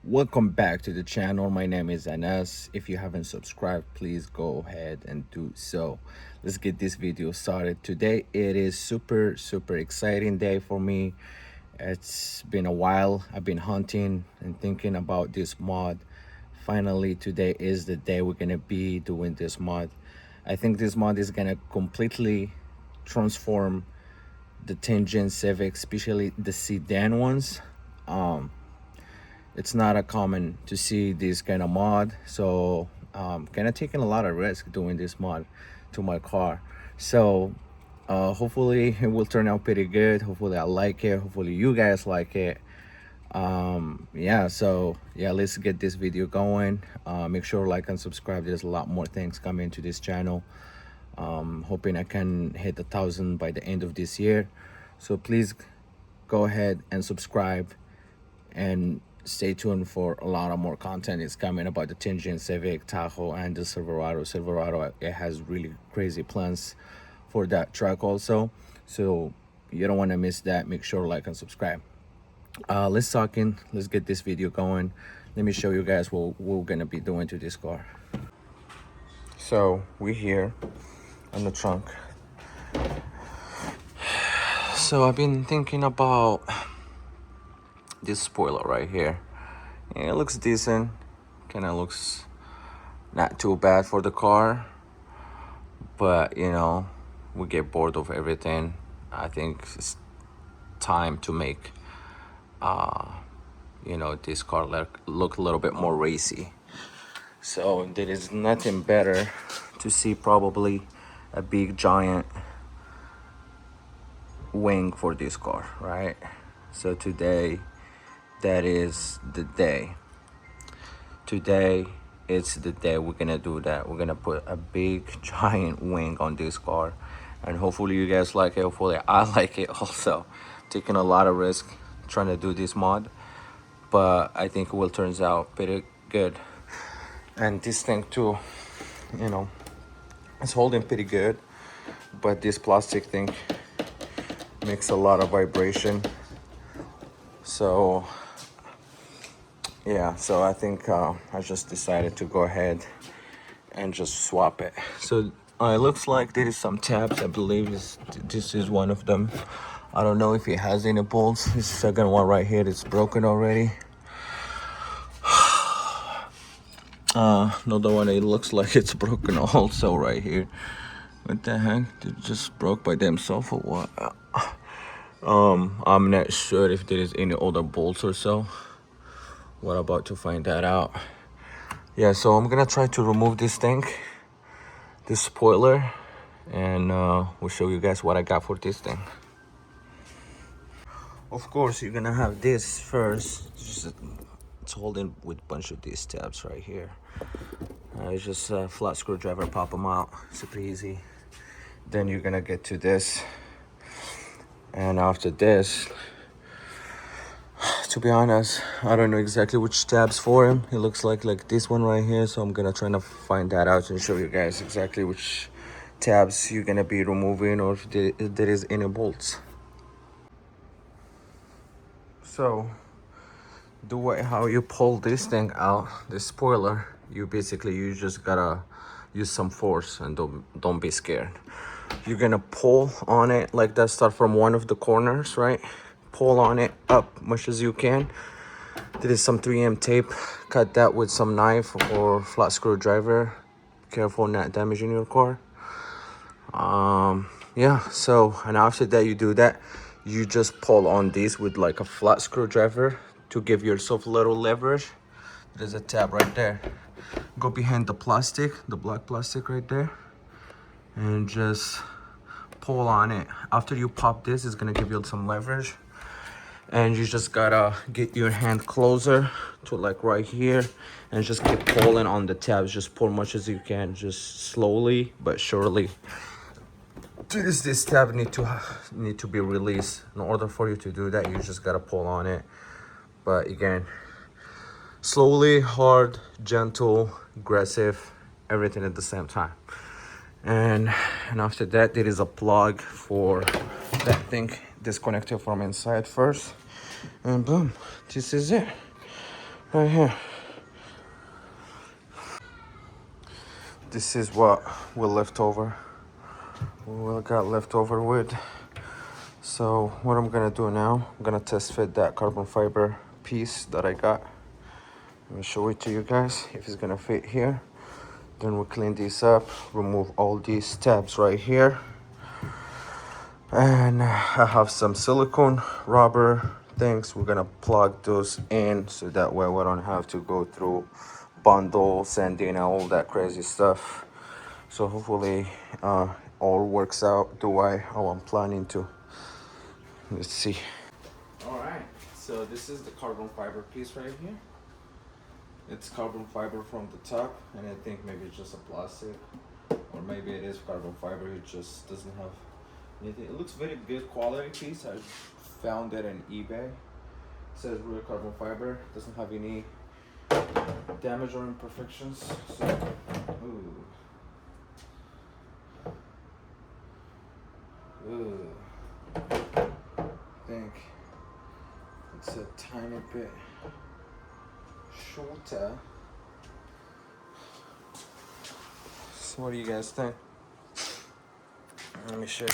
Welcome back to the channel. My name is Anas. If you haven't subscribed, please go ahead and do so. Let's get this video started. Today it is super exciting day for me. It's been a while. I've been hunting and thinking about this mod. Finally, today is the day we're gonna be doing this mod. I think this mod is gonna completely transform the 10 Gen Civic, especially the sedan ones. It's not a common to see this kind of mod, so kind of taking a lot of risk doing this mod to my car. So hopefully it will turn out pretty good. Hopefully I like it. Hopefully you guys like it. Yeah, so yeah, let's get this video going. Make sure like and subscribe. There's a lot more things coming to this channel. Hoping I can hit 1,000 by the end of this year, so please go ahead and subscribe and stay tuned for a lot of more content is coming about the 10 Gen Civic, Tahoe, and the Silverado. It has really crazy plans for that truck also, so you don't want to miss that. Make sure like and subscribe. Let's get this video going. Let me show you guys what we're gonna be doing to this car. So we're here on the trunk. So I've been thinking about this spoiler right here. Yeah, it looks decent. Kind of looks not too bad for the car, but you know, we get bored of everything. I think it's time to make this car look a little bit more racy. So there is nothing better to see probably a big giant wing for this car, right? So today, that is the day. Today it's the day we're gonna do that. We're gonna put a big giant wing on this car, and hopefully you guys like it. Hopefully I like it also. Taking a lot of risk trying to do this mod, but I think it will turns out pretty good. And this thing too, you know, it's holding pretty good, but this plastic thing makes a lot of vibration. So yeah, so I think I just decided to go ahead and just swap it. So it looks like there is some tabs. I believe this is one of them. I don't know if it has any bolts. This second one right here is broken already. Another one, it looks like it's broken also right here. What the heck? They just broke by themselves or what? I'm not sure if there is any other bolts or so. We're about to find that out. Yeah, so I'm gonna try to remove this thing, this spoiler, and we'll show you guys what I got for this thing. Of course, you're gonna have this first. It's holding with a bunch of these tabs right here. It's just a flat screwdriver, pop them out, super easy. Then you're gonna get to this, and after this, to be honest, I don't know exactly which tabs for him. It looks like this one right here, so I'm gonna try to find that out and show you guys exactly which tabs you're gonna be removing, or if there is any bolts. So the way how you pull this thing out, the spoiler, you just gotta use some force, and don't be scared. You're gonna pull on it like that. Start from one of the corners, right? Pull on it up much as you can. There is some 3M tape. Cut that with some knife or flat screwdriver. Careful not damaging your car. Yeah, so, and after that you do that, you just pull on this with like a flat screwdriver to give yourself a little leverage. There's a tab right there. Go behind the plastic, the black plastic right there, and just pull on it. After you pop this, it's gonna give you some leverage, and you just gotta get your hand closer to like right here and just keep pulling on the tabs. Just pull much as you can, just slowly but surely. This tab need to be released. In order for you to do that, you just gotta pull on it, but again, slowly, hard, gentle, aggressive, everything at the same time. And after that, there is a plug for that thing. Disconnect it from inside first, and boom, this is it. right here. This is what we left over. We got left over with. So what I'm gonna do now, I'm gonna test fit that carbon fiber piece that I got. Let me show it to you guys if it's gonna fit here. Then we clean this up, remove all these tabs right here. And I have some silicone rubber things. We're gonna plug those in so that way we don't have to go through bundles and all that crazy stuff. So hopefully all works out the way how I'm planning to. Let's see. All right, so this is the carbon fiber piece right here. It's carbon fiber from the top, and I think maybe it's just a plastic, or maybe it is carbon fiber. It just doesn't have anything. It looks very good quality piece. I found it on eBay. It says real carbon fiber. Doesn't have any damage or imperfections. So, I think it's a tiny bit shorter. So what do you guys think? Let me show you.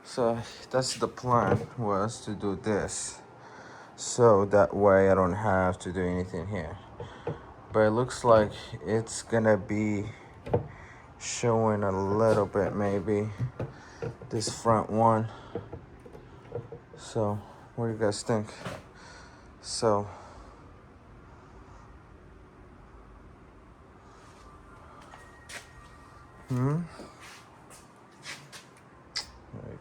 So that's the plan, was to do this. So that way I don't have to do anything here. But it looks like it's gonna be showing a little bit, maybe this front one. So what do you guys think? So very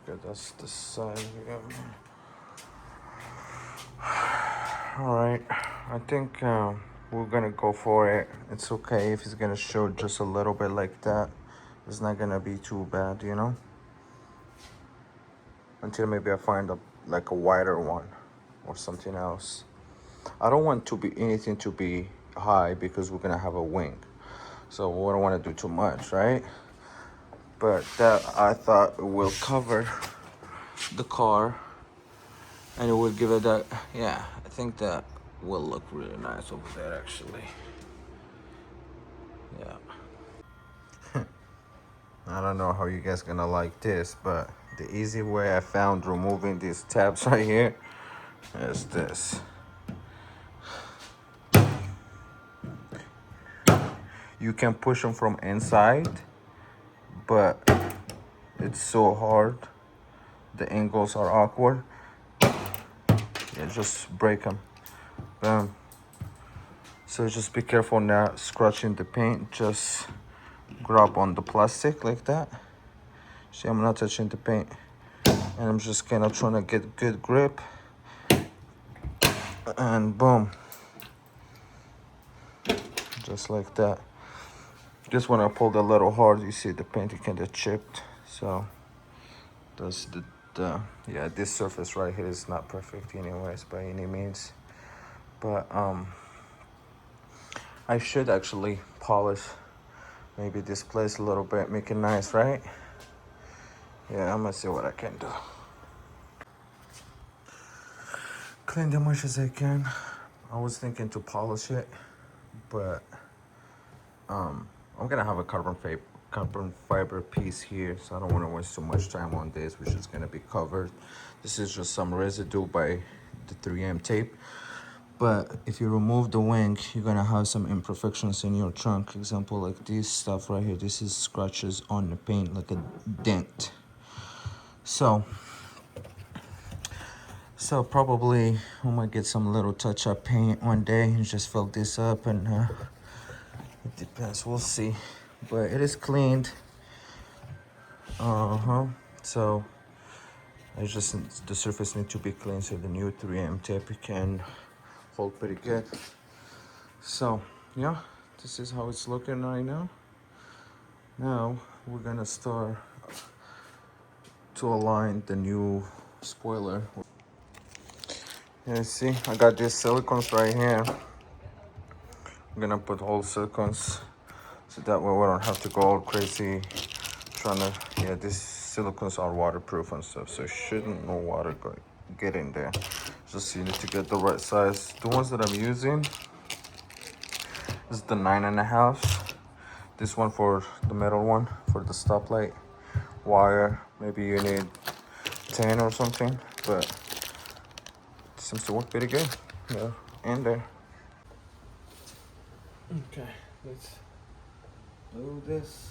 good. That's the side here. All right, I think we're gonna go for it. It's okay if it's gonna show just a little bit like that. It's not gonna be too bad, you know, until maybe I find like a wider one or something else. I don't want to be anything to be high because we're gonna have a wing, so we don't want to do too much, right? But that, I thought, will cover the car and it will give it that. Yeah, I think that will look really nice over there, actually. Yeah. I don't know how you guys gonna like this, but the easy way I found removing these tabs right here is this. You can push them from inside, but it's so hard. The angles are awkward. Yeah, just break them. Boom. So just be careful not scratching the paint. Just grab on the plastic like that. See, I'm not touching the paint. And I'm just kind of trying to get good grip. And boom. Just like that. Just when I pulled a little hard, you see the paint kind of chipped. So that's the yeah, this surface right here is not perfect anyways by any means. But I should actually polish maybe this place a little bit, make it nice, right? Yeah, I'm gonna see what I can do. Clean as much as I can. I was thinking to polish it, but I'm gonna have a carbon fiber piece here, so I don't want to waste too much time on this, which is gonna be covered. This is just some residue by the 3M tape. But if you remove the wing, you're gonna have some imperfections in your trunk. Example, like this stuff right here. This is scratches on the paint, like a dent. So probably I might get some little touch-up paint one day and just fill this up, and it depends. We'll see. But it is cleaned. So I just, the surface need to be clean, so the new 3M tape can hold pretty good. So yeah, this is how it's looking right now. Now we're gonna start to align the new spoiler. Yeah, see, I got these silicones right here. I'm gonna put all silicones so that way we don't have to go all crazy trying to. Yeah, these silicones are waterproof and stuff, so shouldn't no water get in there. Just you need to get the right size. The ones that I'm using is the 9.5. This one for the middle one for the stoplight wire. Maybe you need 10 or something, but it seems to work pretty good. Yeah, in there. Okay, let's do this.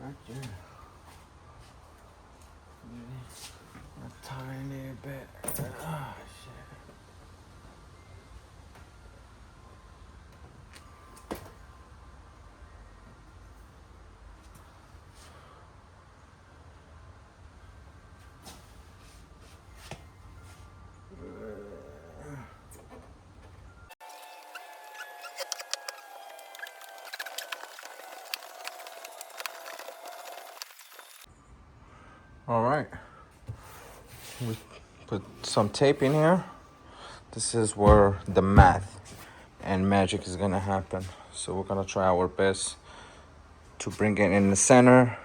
Right there. A tiny bit. Ah, shit. All right. We put some tape in here. This is where the math and magic is gonna happen. So we're gonna try our best to bring it in the center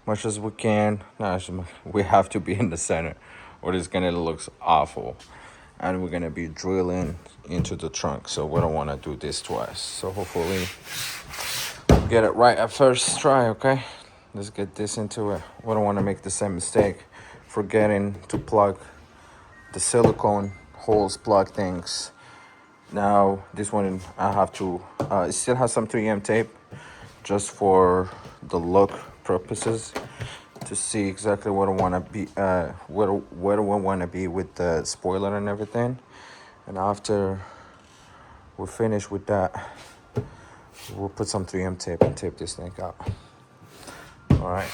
much as we can. No, actually, we have to be in the center or it's gonna look awful. And we're gonna be drilling into the trunk. So we don't wanna do this twice. So hopefully get it right at first try, okay? Let's get this into it. We don't wanna make the same mistake forgetting to plug the silicone holes plug things. Now this one I have to it still has some 3M tape just for the look purposes to see exactly what I want to be where do I want to be with the spoiler and everything. And after we're finished with that, we'll put some 3M tape and tape this thing out. All right.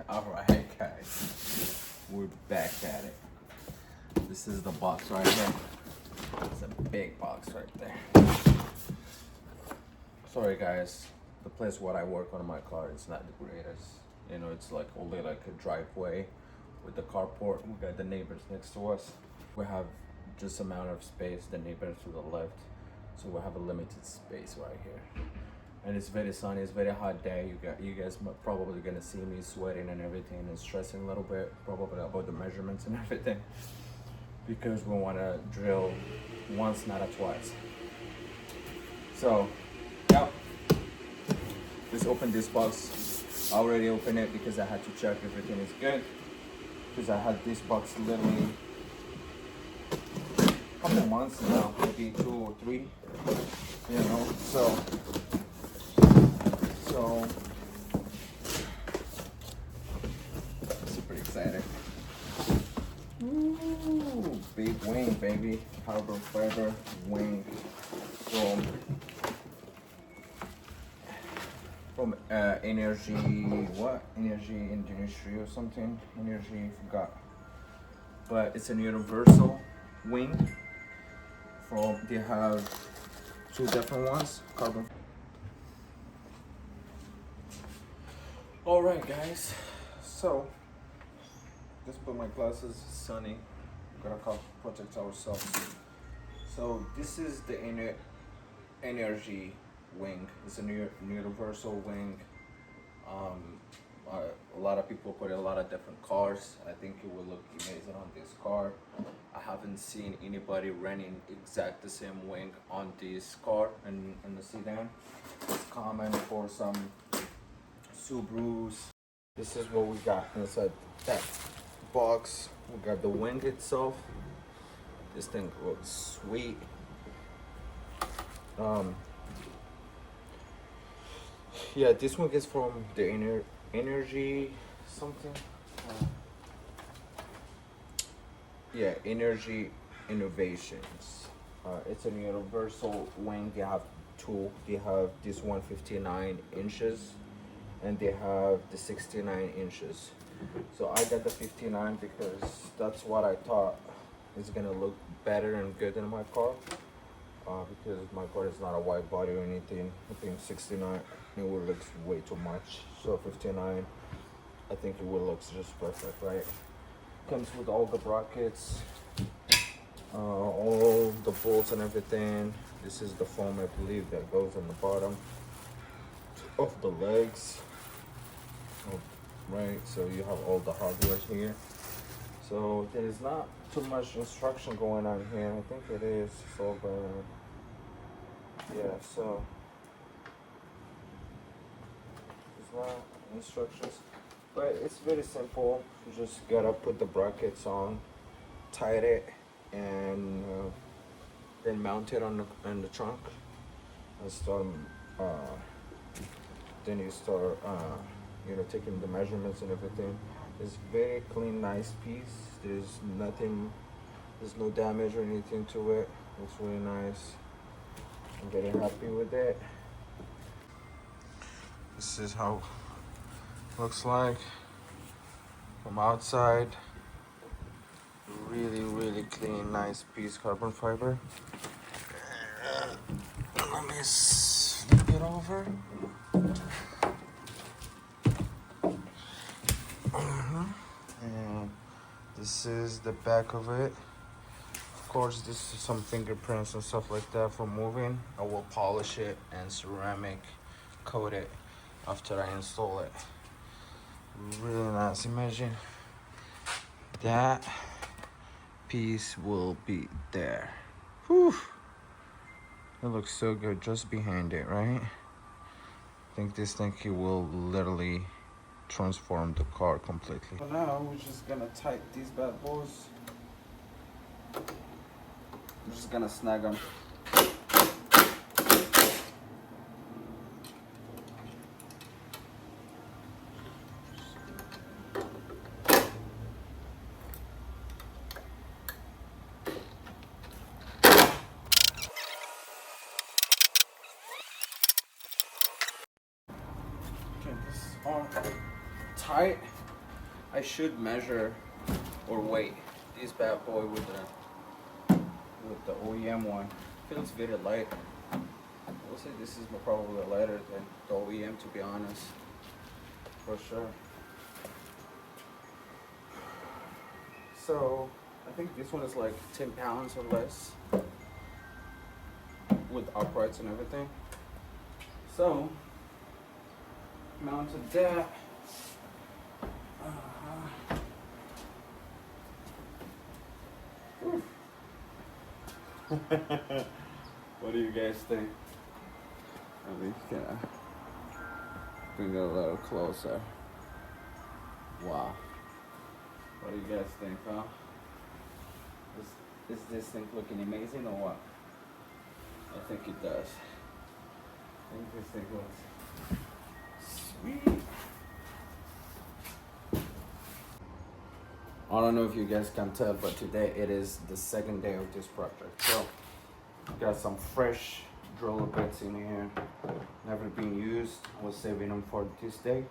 All right, guys, we're back at it. This is the box right here. It's a big box right there. Sorry guys, the place where I work on my car is not the greatest. You know, it's like only like a driveway with the carport. We got the neighbors next to us. We have just amount of space, the neighbors to the left. So we have a limited space right here. And it's very sunny, it's very hot day. You guys probably gonna see me sweating and everything and stressing a little bit, probably about the measurements and everything. Because we wanna drill once, not twice. So, yeah. Let's open this box. I already opened it because I had to check everything is good. Because I had this box literally a couple months now, maybe 2 or 3. You know, so super excited. Ooh, big wing, baby. Carbon fiber wing from energy, what? Energy industry or something. Energy, forgot. But it's a universal wing. They have 2 different ones. Carbon. All right, guys. So just put my glasses. It's sunny. Gotta protect ourselves. So this is the energy wing. It's a universal wing. A lot of people put a lot of different cars. I think it will look amazing on this car. I haven't seen anybody running exact the same wing on this car and the sedan. It's common for some Subarus. This is what we got inside that box. We got the wing itself. This thing looks sweet. Yeah, this one is from the energy something. Yeah, Energy Innovations. It's a universal wing. They have two. They have this 159 inches, and they have the 69 inches. So I got the 59 because that's what I thought is gonna look better and good in my car. Because my car is not a wide body or anything. I think 69 it will look way too much. So 59, I think it will look just perfect, right? Comes with all the brackets, all the bolts and everything. This is the foam, I believe, that goes on the bottom of the legs. Oh, right, so you have all the hardware here. So there is not too much instruction going on here. I think it is so, yeah, so it's not instructions, but it's very simple. You just gotta put the brackets on, tight it, and then mount it on the trunk, and start. Then you start, taking the measurements and everything. It's very clean, nice piece. There's nothing, there's no damage or anything to it. It's really nice. I'm very happy with it. This is how it looks like from outside. Really, really clean, nice piece, carbon fiber. Let me flip it over. And this is the back of it. Of course, this is some fingerprints and stuff like that for moving. I will polish it and ceramic coat it after I install it. Really nice. Imagine that piece will be there. Whew. It looks so good just behind it, right? I think this thing will literally transform the car completely. For now, we're just gonna tighten these bad boys. I'm just gonna snag them. Okay, this is all tight. I should measure or weigh this bad boy with the OEM one. Feels very light. I will say this is probably lighter than the OEM, to be honest, for sure. So I think this one is like 10 pounds or less with uprights and everything. So mounted that. What do you guys think? Let me bring it a little closer. Wow. What do you guys think, huh? Is this thing looking amazing or what? I think it does. I think this thing looks sweet. I don't know if you guys can tell, but today it is the second day of this project. So, got some fresh driller bits in here, never been used. I was saving them for this day.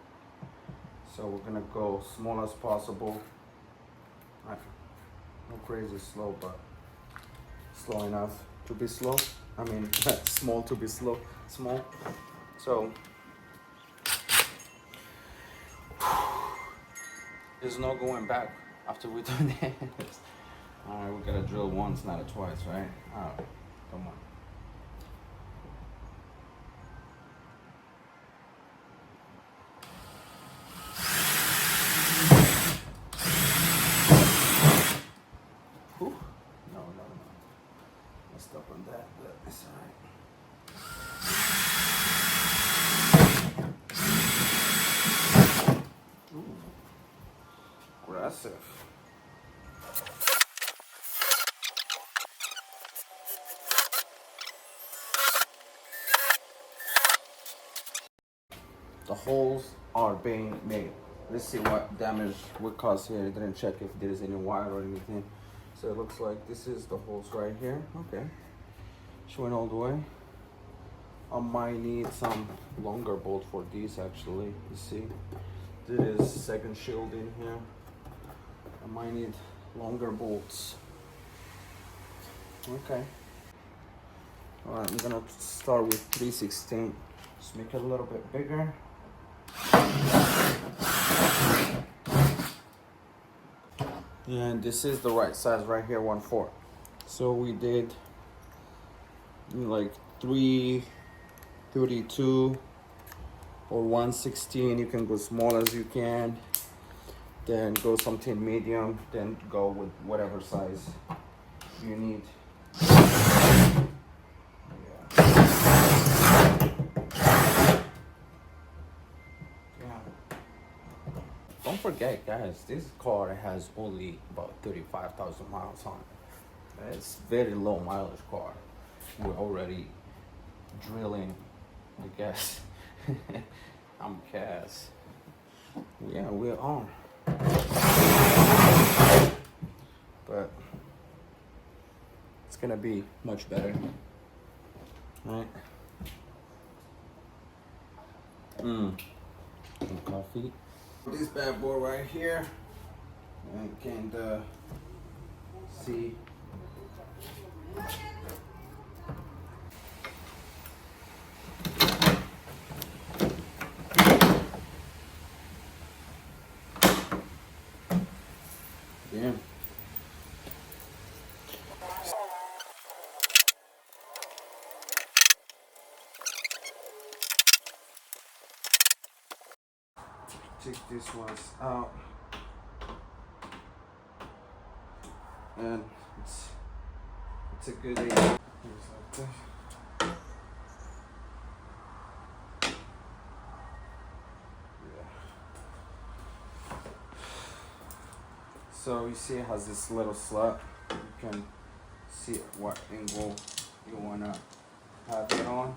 So we're gonna go small as possible. No crazy slow, but slow enough to be slow. I mean, small to be slow, small. So, there's no going back after we do this. All right, we gotta drill once, not twice, right? All right, come on. Whew. No. Messed up on that, but it's all right. Aggressive. The holes are being made. Let's see what damage would cause here. I didn't check if there is any wire or anything. So it looks like this is the holes right here. Okay, showing all the way. I might need some longer bolt for these actually. You see, there is second shield in here. I might need longer bolts. Okay. Alright, I'm gonna start with 3/16. Just make it a little bit bigger. And this is the right size right here, 1/4. So we did like 3/32 or 1/16. You can go small as you can, then go something medium, then go with whatever size you need. Don't forget, guys, this car has only about 35,000 miles on it. It's very low mileage car. We're already drilling the gas. I'm gas. Yeah, we're on. But it's gonna be much better, right? Some coffee. This bad boy right here, and can see. Yeah. Take this ones out, and it's a good idea. Like that. Yeah. So you see it has this little slot. You can see what angle you wanna have it on.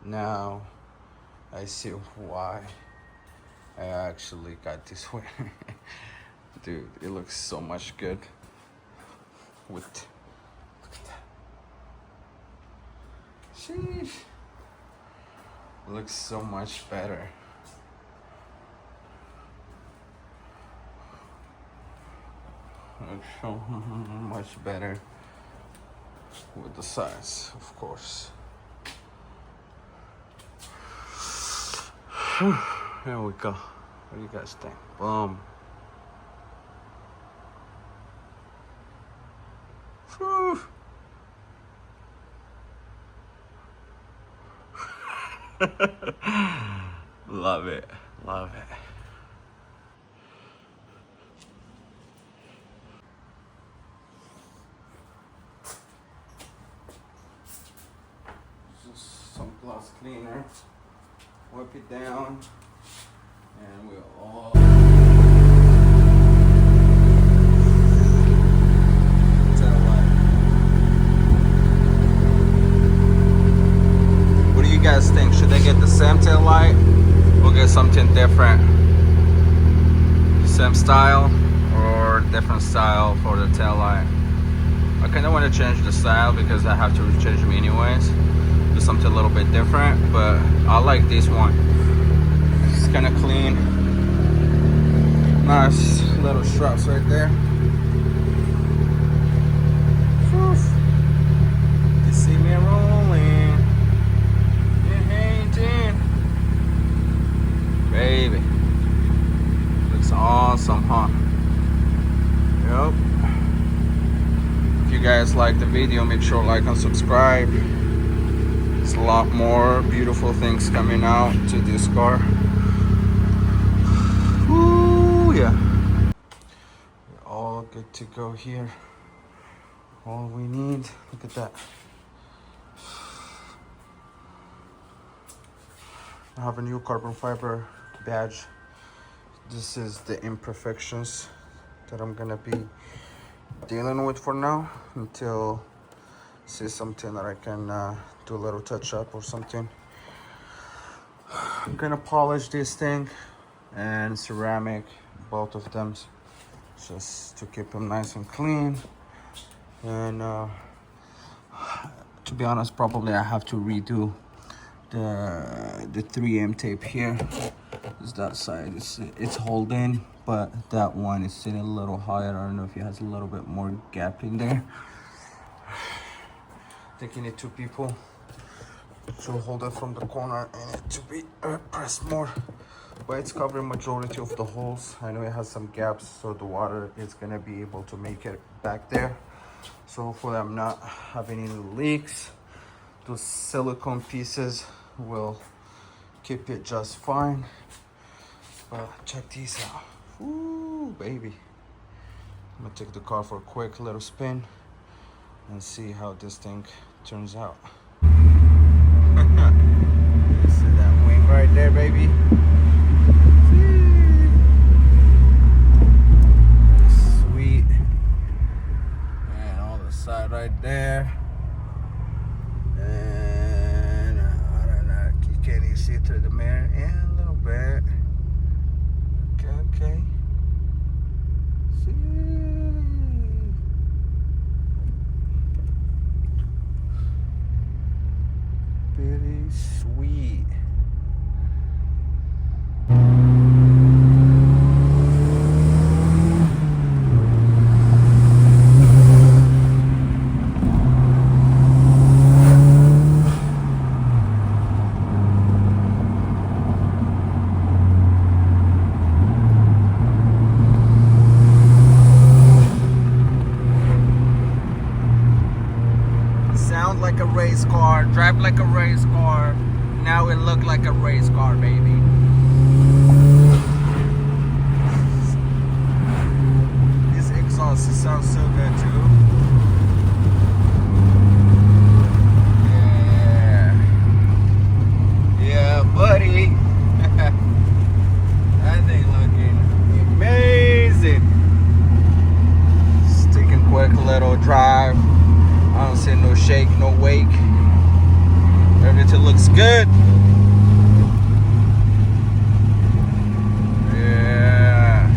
Now I see why I actually got this way. Dude, it looks so much good with, look at that. Sheesh. It looks so much better. Looks so much better with the size, of course. Here we go. What do you guys think? Boom. Whew. Love it. Love it. Just some glass cleaner. Wipe it down, and we'll all. What do you guys think? Should they get the same tail light or get something different? Same style or different style for the tail light? I kind of want to change the style because I have to change them anyways. Do something a little bit different, but I like this one. It's kind of clean. Nice little straps right there. Whew. You see me rolling. Baby. Looks awesome, huh? Yep. If you guys like the video, make sure to like and subscribe. There's a lot more beautiful things coming out to this car. Ooh, yeah. We're all good to go here. All we need, look at that. I have a new carbon fiber badge. This is the imperfections that I'm gonna be dealing with for now until see something that I can do a little touch up or something. I'm gonna polish this thing and ceramic, both of them, just to keep them nice and clean. And to be honest, probably I have to redo the 3M tape here. Is that side it's holding, but that one is sitting a little higher. I don't know if it has a little bit more gap in there. I think you need 2 people to hold it from the corner and it to be pressed more, but it's covering majority of the holes. I know it has some gaps, so the water is gonna be able to make it back there. So hopefully I'm not having any leaks. Those silicone pieces will keep it just fine. But check these out. Ooh, baby. I'm gonna take the car for a quick little spin and see how this thing turns out. See that wing right there, baby? Sweet. And all the side right there. And I don't know, can you see through the mirror? Yeah, a little bit. Okay. See. Pretty sweet. Sound like a race car, drive like a race car. Now it look like a race car, baby. This exhaust, it sounds so good too. Yeah, buddy. That thing looking amazing. Just taking a quick little drive. I don't see no shake, no wake. Everything looks good. Yeah.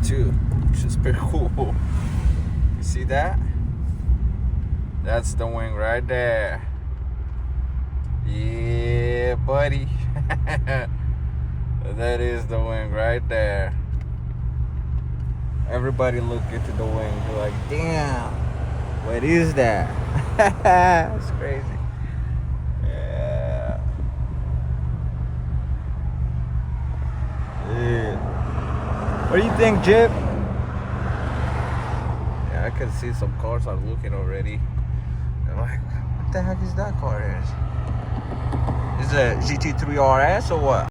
Too, which is pretty cool. You see that? That's the wing right there. Yeah, buddy. That is the wing right there. Everybody look into the wing. You're like, damn, what is that? It's crazy. Yeah. Yeah. What do you think, Jip? Yeah, I can see some cars are looking already. They're like, what the heck is that car? Is it GT3 RS or what?